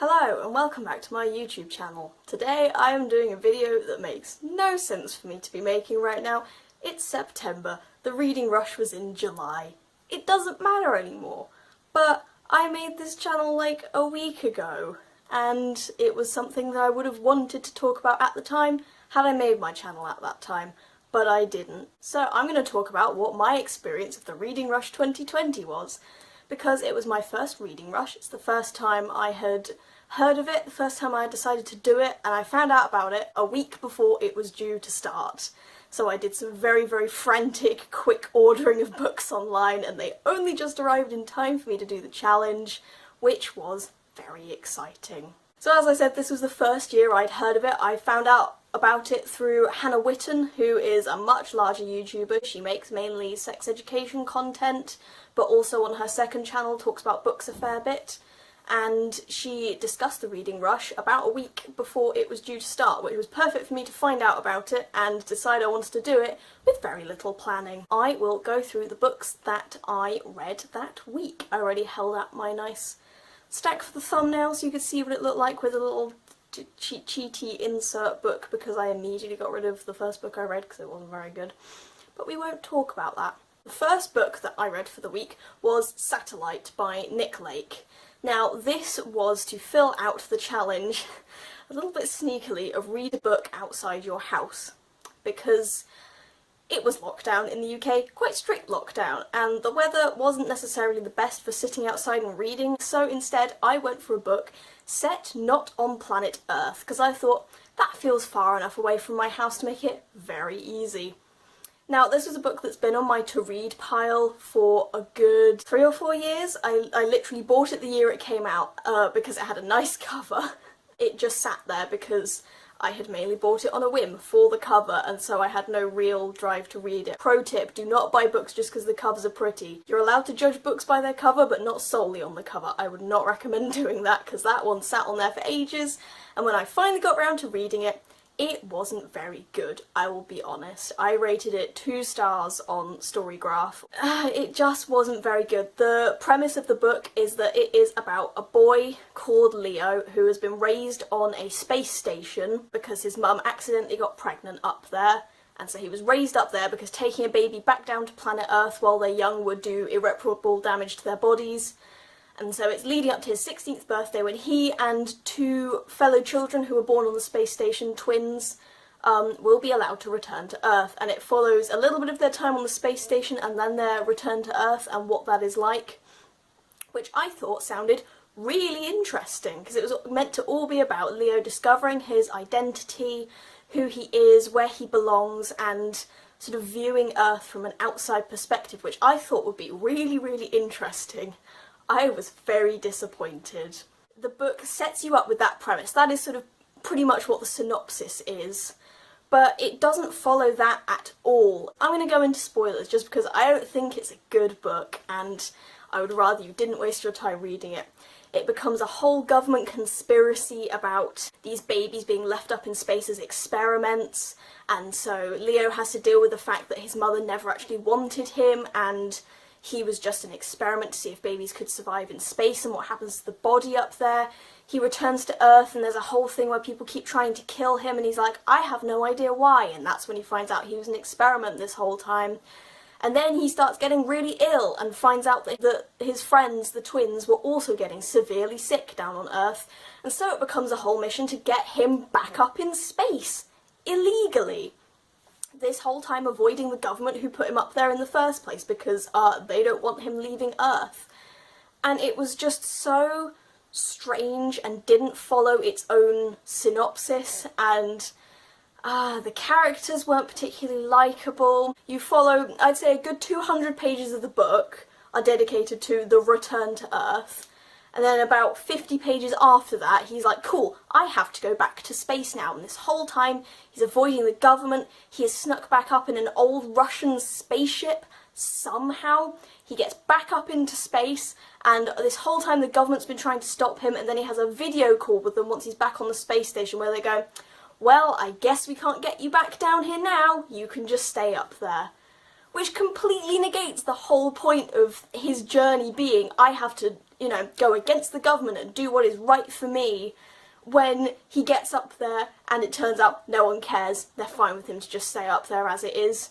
Hello and welcome back to my YouTube channel. Today I am doing a video that makes no sense for me to be making right now. It's September, the reading rush was in July. It doesn't matter anymore. But I made this channel like a week ago and it was something that I would have wanted to talk about at the time had I made my channel at that time. But I didn't. So I'm going to talk about what my experience of the Reading Rush 2020 was. Because it was my first reading rush, it's the first time I had heard of it, the first time I decided to do it, and I found out about it a week before it was due to start. So I did some very frantic, quick ordering of books online, and they only just arrived in time for me to do the challenge, which was very exciting. So as I said, this was the first year I'd heard of it. I found out about it through Hannah Witten, who is a much larger YouTuber. She makes mainly sex education content, but also on her second channel talks about books a fair bit. And she discussed the Reading Rush about a week before it was due to start, which was perfect for me to find out about it and decide I wanted to do it with very little planning. I will go through the books that I read that week. I already held out my nice stack for the thumbnail so you could see what it looked like with a little cheaty insert book, because I immediately got rid of the first book I read because it wasn't very good. But we won't talk about that. The first book that I read for the week was Satellite by Nick Lake. Now this was to fill out the challenge a little bit sneakily of read a book outside your house, because it was lockdown in the UK, quite strict lockdown, and the weather wasn't necessarily the best for sitting outside and reading, so instead I went for a book set not on planet Earth, because I thought that feels far enough away from my house to make it very easy. Now this was a book that's been on my to-read pile for a good 3 or 4 years. I literally bought it the year it came out because it had a nice cover. It just sat there because I had mainly bought it on a whim for the cover, and so I had no real drive to read it. Pro tip, do not buy books just because the covers are pretty. You're allowed to judge books by their cover, but not solely on the cover. I would not recommend doing that, because that one sat on there for ages, and when I finally got around to reading it, it wasn't very good, I will be honest. I rated it 2 stars on Storygraph. It just wasn't very good. The premise of the book is that it is about a boy called Leo who has been raised on a space station because his mum accidentally got pregnant up there. And so he was raised up there because taking a baby back down to planet Earth while they're young would do irreparable damage to their bodies. And so it's leading up to his 16th birthday when he and 2 fellow children who were born on the space station, twins, will be allowed to return to Earth. And it follows a little bit of their time on the space station and then their return to Earth and what that is like, which I thought sounded really interesting, because it was meant to all be about Leo discovering his identity, who he is, where he belongs, and sort of viewing Earth from an outside perspective, which I thought would be really interesting. I was very disappointed. The book sets you up with that premise. That is sort of pretty much what the synopsis is. But it doesn't follow that at all. I'm going to go into spoilers just because I don't think it's a good book and I would rather you didn't waste your time reading it. It becomes a whole government conspiracy about these babies being left up in space as experiments, and so Leo has to deal with the fact that his mother never actually wanted him and he was just an experiment to see if babies could survive in space and what happens to the body up there. He returns to Earth and there's a whole thing where people keep trying to kill him and he's like, I have no idea why, and that's when he finds out he was an experiment this whole time. And then he starts getting really ill and finds out that his friends, the twins, were also getting severely sick down on Earth, and so it becomes a whole mission to get him back up in space, illegally. This whole time avoiding the government who put him up there in the first place because they don't want him leaving Earth. And it was just so strange and didn't follow its own synopsis, and the characters weren't particularly likeable. You follow, I'd say, a good 200 pages of the book are dedicated to the return to Earth. And then about 50 pages after that, he's like, cool, I have to go back to space now. And this whole time, he's avoiding the government. He has snuck back up in an old Russian spaceship somehow. He gets back up into space, and this whole time the government's been trying to stop him, and then he has a video call with them once he's back on the space station where they go, well, I guess we can't get you back down here now. You can just stay up there. Which completely negates the whole point of his journey being, I have to you know, go against the government and do what is right for me, when he gets up there and it turns out no one cares, they're fine with him to just stay up there as it is.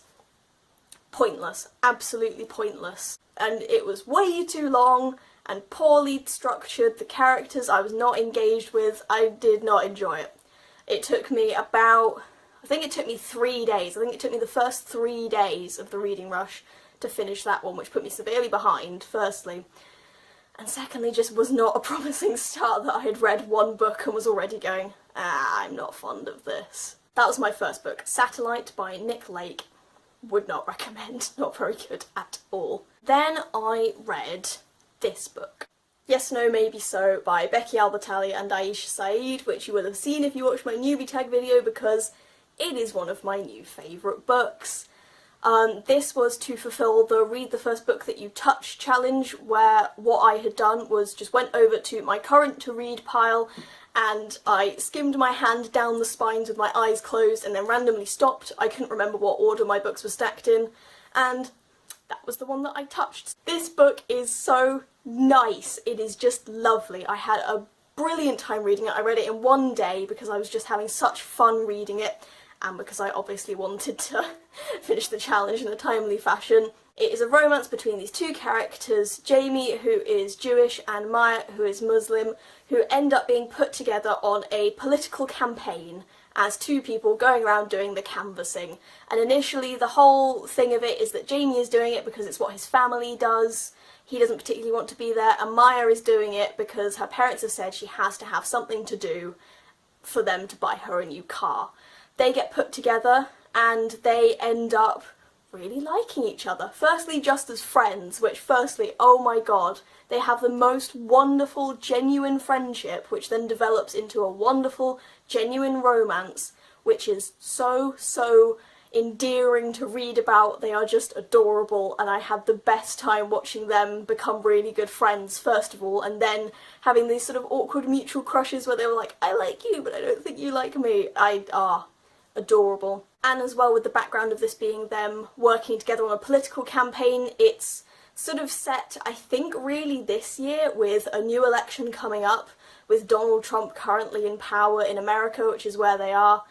Pointless. Absolutely pointless. And it was way too long and poorly structured. The characters I was not engaged with. I did not enjoy it. It took me about, I think it took me 3 days. I think it took me the first 3 days of the reading rush to finish that one, which put me severely behind, firstly. And secondly, just was not a promising start that I had read one book and was already going, I'm not fond of this. That was my first book, Satellite by Nick Lake. Would not recommend, not very good at all. Then I read this book, Yes, No, Maybe So by Becky Albertalli and Aisha Saeed, which you will have seen if you watched my newbie tag video because it is one of my new favourite books. This was to fulfill the Read the First Book That You Touch challenge, where what I had done was just went over to my current to read pile and I skimmed my hand down the spines with my eyes closed and then randomly stopped. I couldn't remember what order my books were stacked in, and that was the one that I touched. This book is so nice. It is just lovely. I had a brilliant time reading it. I read it in one day because I was just having such fun reading it, and because I obviously wanted to finish the challenge in a timely fashion. It is a romance between these two characters, Jamie, who is Jewish, and Maya, who is Muslim, who end up being put together on a political campaign as two people going around doing the canvassing. And initially the whole thing of it is that Jamie is doing it because it's what his family does. He doesn't particularly want to be there, and Maya is doing it because her parents have said she has to have something to do for them to buy her a new car. They get put together and they end up really liking each other. Firstly, just as friends, which firstly, oh my god, they have the most wonderful, genuine friendship, which then develops into a wonderful, genuine romance, which is so endearing to read about. They are just adorable, and I had the best time watching them become really good friends, first of all, and then having these sort of awkward mutual crushes where they were like, I like you, but I don't think you like me. Adorable. And as well, with the background of this being them working together on a political campaign, it's sort of set, I think, really this year, with a new election coming up, with Donald Trump currently in power in America, which is where they are,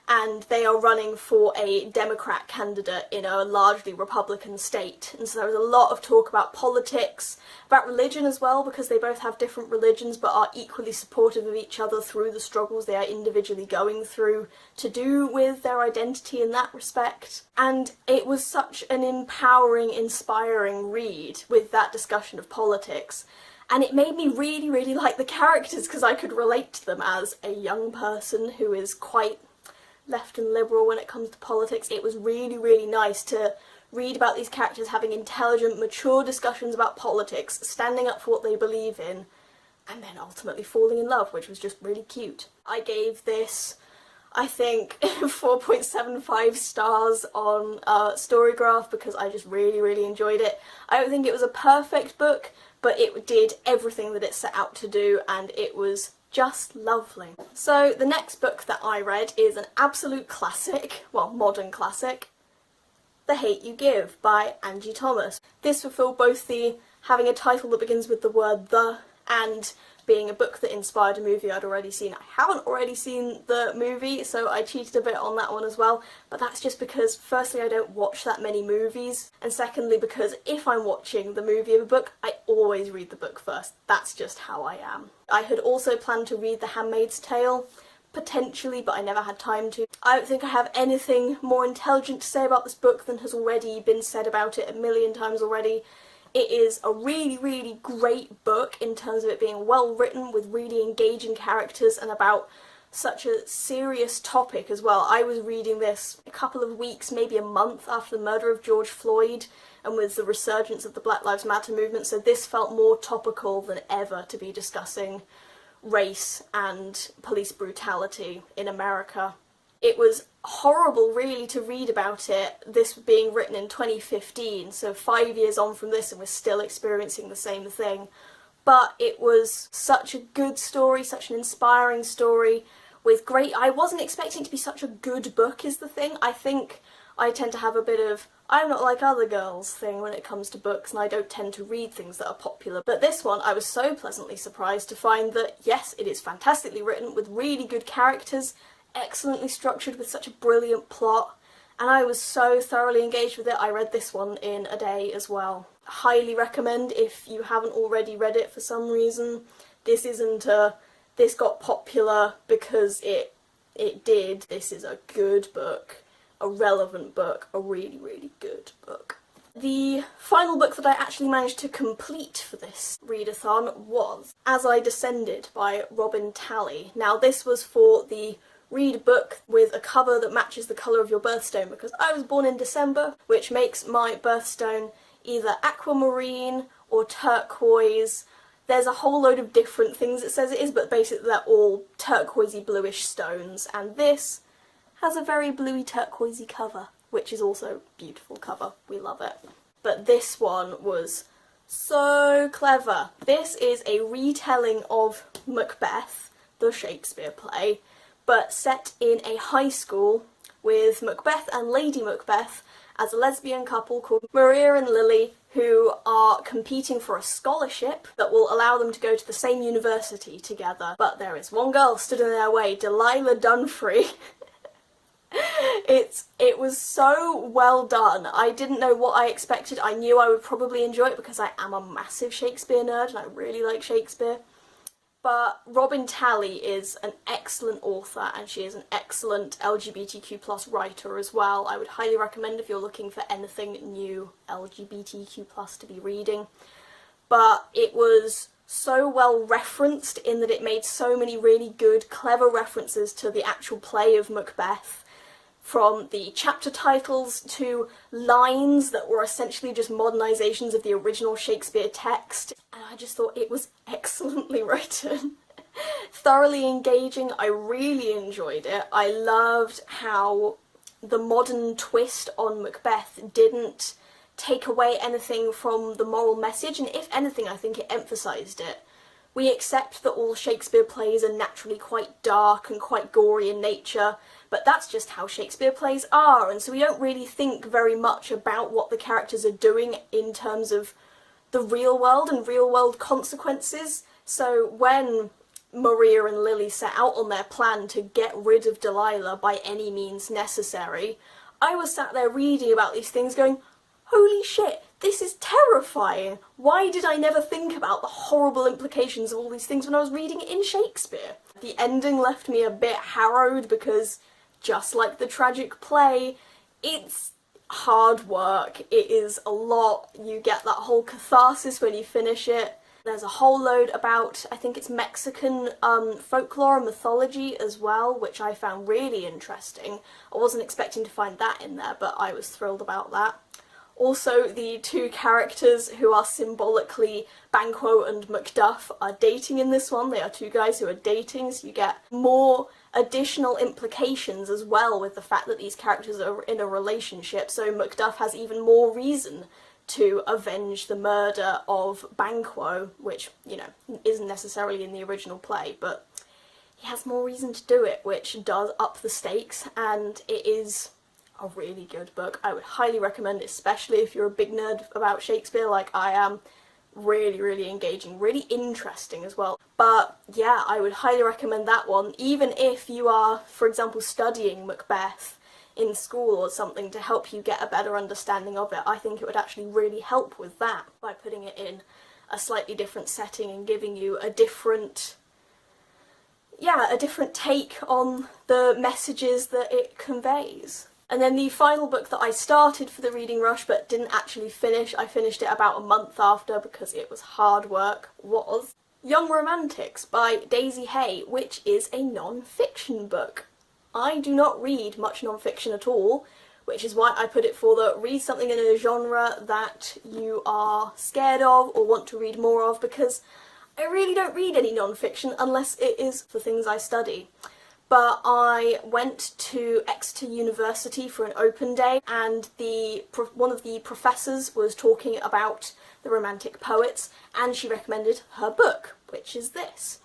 and they are running for a Democrat candidate in a largely Republican state. And so there was a lot of talk about politics, about religion as well, because they both have different religions but are equally supportive of each other through the struggles they are individually going through to do with their identity in that respect. And it was such an empowering, inspiring read with that discussion of politics. And it made me really like the characters because I could relate to them as a young person who is quite left and liberal when it comes to politics. It was really nice to read about these characters having intelligent, mature discussions about politics, standing up for what they believe in, and then ultimately falling in love, which was just really cute. I gave this, I think, 4.75 stars on Storygraph because I just really enjoyed it. I don't think it was a perfect book, but it did everything that it set out to do, and it was just lovely. So the next book that I read is an absolute classic, well, modern classic, The Hate U Give by Angie Thomas. This fulfilled both the having a title that begins with the word the and being a book that inspired a movie I'd already seen. I haven't already seen the movie, so I cheated a bit on that one as well, but that's just because firstly I don't watch that many movies, and secondly because if I'm watching the movie of a book, I always read the book first. That's just how I am. I had also planned to read The Handmaid's Tale, potentially, but I never had time to. I don't think I have anything more intelligent to say about this book than has already been said about it a million times already. It is a really great book in terms of it being well written with really engaging characters and about such a serious topic as well. I was reading this a couple of weeks, maybe a month after the murder of George Floyd and with the resurgence of the Black Lives Matter movement, so this felt more topical than ever to be discussing race and police brutality in America. It was horrible really to read about it, this being written in 2015, so 5 years on from this and we're still experiencing the same thing. But it was such a good story, such an inspiring story, with great... I wasn't expecting it to be such a good book is the thing. I think I tend to have a bit of I'm not like other girls thing when it comes to books, and I don't tend to read things that are popular. But this one, I was so pleasantly surprised to find that, yes, it is fantastically written with really good characters, excellently structured with such a brilliant plot, and I was so thoroughly engaged with it. I read this one in a day as well. Highly recommend if you haven't already read it for some reason. This isn't a, this got popular because it did. This is a good book, a relevant book, a really, really good book. The final book that I actually managed to complete for this readathon was As I Descended by Robin Talley. Now this was for the read a book with a cover that matches the colour of your birthstone, because I was born in December, which makes my birthstone either aquamarine or turquoise. There's a whole load of different things it says it is, but basically they're all turquoisey bluish stones, and this has a very bluey turquoisey cover, which is also a beautiful cover. We love it. But this one was so clever. This is a retelling of Macbeth, the Shakespeare play, but set in a high school with Macbeth and Lady Macbeth as a lesbian couple called Maria and Lily, who are competing for a scholarship that will allow them to go to the same university together. But there is one girl stood in their way, Delilah Dunfrey. It was so well done. I didn't know what I expected. I knew I would probably enjoy it because I am a massive Shakespeare nerd and I really like Shakespeare. But Robin Talley is an excellent author, and she is an excellent LGBTQ+ writer as well. I would highly recommend if you're looking for anything new LGBTQ+ to be reading. But it was so well referenced in that it made so many really good, clever references to the actual play of Macbeth, from the chapter titles to lines that were essentially just modernisations of the original Shakespeare text, and I just thought it was excellently written. Thoroughly engaging. I really enjoyed it. I loved how the modern twist on Macbeth didn't take away anything from the moral message, and if anything I think it emphasised it. We accept that all Shakespeare plays are naturally quite dark and quite gory in nature, but that's just how Shakespeare plays are, and so we don't really think very much about what the characters are doing in terms of the real world and real world consequences. So when Maria and Lily set out on their plan to get rid of Delilah by any means necessary, I was sat there reading about these things going, holy shit, this is terrifying! Why did I never think about the horrible implications of all these things when I was reading it in Shakespeare? The ending left me a bit harrowed because, just like the tragic play, it's hard work. It is a lot. You get that whole catharsis when you finish it. There's a whole load about, I think it's Mexican folklore and mythology as well, which I found really interesting. I wasn't expecting to find that in there, but I was thrilled about that. Also, the two characters who are symbolically Banquo and Macduff are dating in this one. They are two guys who are dating, so you get more additional implications as well with the fact that these characters are in a relationship, so Macduff has even more reason to avenge the murder of Banquo, which, you know, isn't necessarily in the original play, but he has more reason to do it, which does up the stakes, and it is a really good book. I would highly recommend it, especially if you're a big nerd about Shakespeare like I am. Really, really engaging, really interesting as well. But yeah, I would highly recommend that one, even if you are, for example, studying Macbeth in school or something to help you get a better understanding of it. I think it would actually really help with that by putting it in a slightly different setting and giving you a different take on the messages that it conveys. And then the final book that I started for the reading rush but didn't actually finish, I finished it about a month after because it was hard work, was Young Romantics by Daisy Hay, which is a non-fiction book. I do not read much non-fiction at all, which is why I put it for the read something in a genre that you are scared of or want to read more of, because I really don't read any non-fiction unless it is for things I study. But I went to Exeter University for an open day, and one of the professors was talking about the Romantic poets, and she recommended her book, which is this.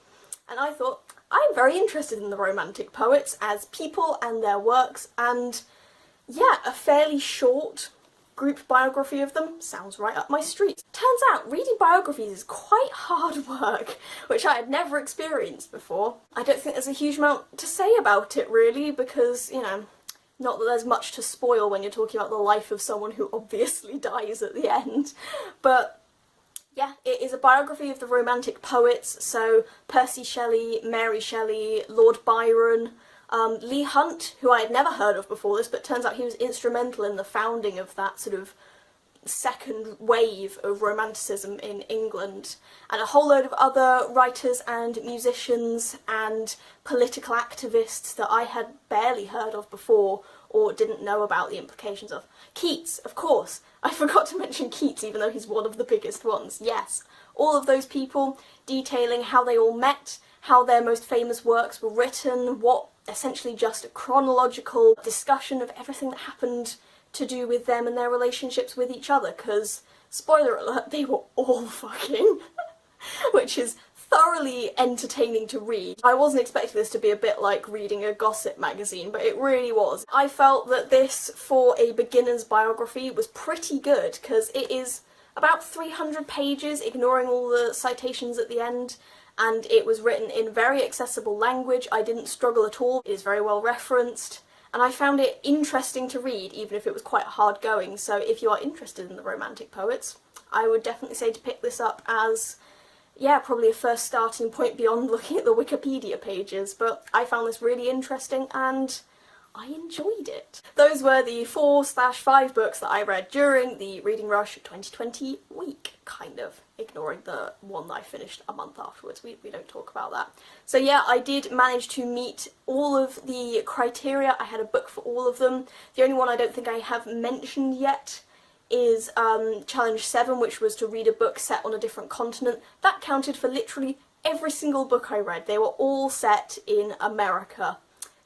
And I thought, I'm very interested in the Romantic poets as people and their works, and yeah, a fairly short group biography of them sounds right up my street. Turns out reading biographies is quite hard work, which I had never experienced before. I don't think there's a huge amount to say about it really, because, you know, not that there's much to spoil when you're talking about the life of someone who obviously dies at the end, but yeah, it is a biography of the Romantic poets, so Percy Shelley, Mary Shelley, Lord Byron, Leigh Hunt, who I had never heard of before this, but turns out he was instrumental in the founding of that sort of second wave of Romanticism in England, and a whole load of other writers and musicians and political activists that I had barely heard of before or didn't know about the implications of. Keats, of course. I forgot to mention Keats, even though he's one of the biggest ones. Yes, all of those people detailing how they all met, how their most famous works were written, what essentially just a chronological discussion of everything that happened to do with them and their relationships with each other, because, spoiler alert, they were all fucking, which is thoroughly entertaining to read. I wasn't expecting this to be a bit like reading a gossip magazine, but it really was. I felt that this, for a beginner's biography, was pretty good, because it is about 300 pages, ignoring all the citations at the end, and it was written in very accessible language. I didn't struggle at all. It is very well referenced, and I found it interesting to read, even if it was quite hard going. So if you are interested in the Romantic poets, I would definitely say to pick this up as, yeah, probably a first starting point beyond looking at the Wikipedia pages, but I found this really interesting and I enjoyed it. Those were the 4/5 books that I read during the Reading Rush 2020 week, kind of, ignoring the one that I finished a month afterwards. We don't talk about that. So yeah, I did manage to meet all of the criteria. I had a book for all of them. The only one I don't think I have mentioned yet is Challenge 7, which was to read a book set on a different continent. That counted for literally every single book I read. They were all set in America.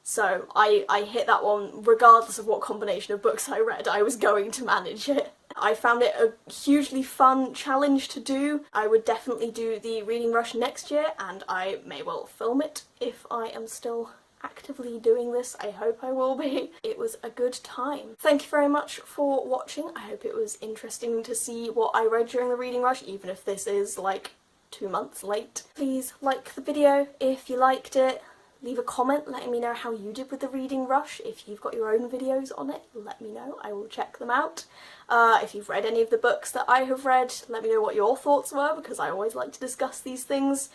So I hit that one regardless of what combination of books I read. I was going to manage it. I found it a hugely fun challenge to do. I would definitely do the Reading Rush next year, and I may well film it if I am still actively doing this. I hope I will be. It was a good time. Thank you very much for watching. I hope it was interesting to see what I read during the Reading Rush, even if this is like 2 months late. Please like the video if you liked it. Leave a comment letting me know how you did with the Reading Rush. If you've got your own videos on it, let me know. I will check them out. If you've read any of the books that I have read, let me know what your thoughts were, because I always like to discuss these things.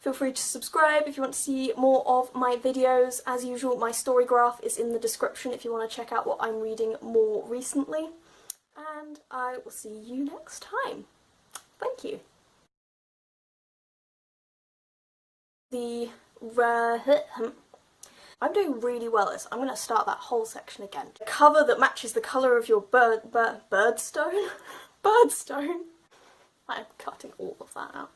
Feel free to subscribe if you want to see more of my videos. As usual, my story graph is in the description if you want to check out what I'm reading more recently. And I will see you next time. Thank you. I'm doing really well at this. I'm going to start that whole section again. A cover that matches the colour of your birdstone? Birdstone? I'm cutting all of that out.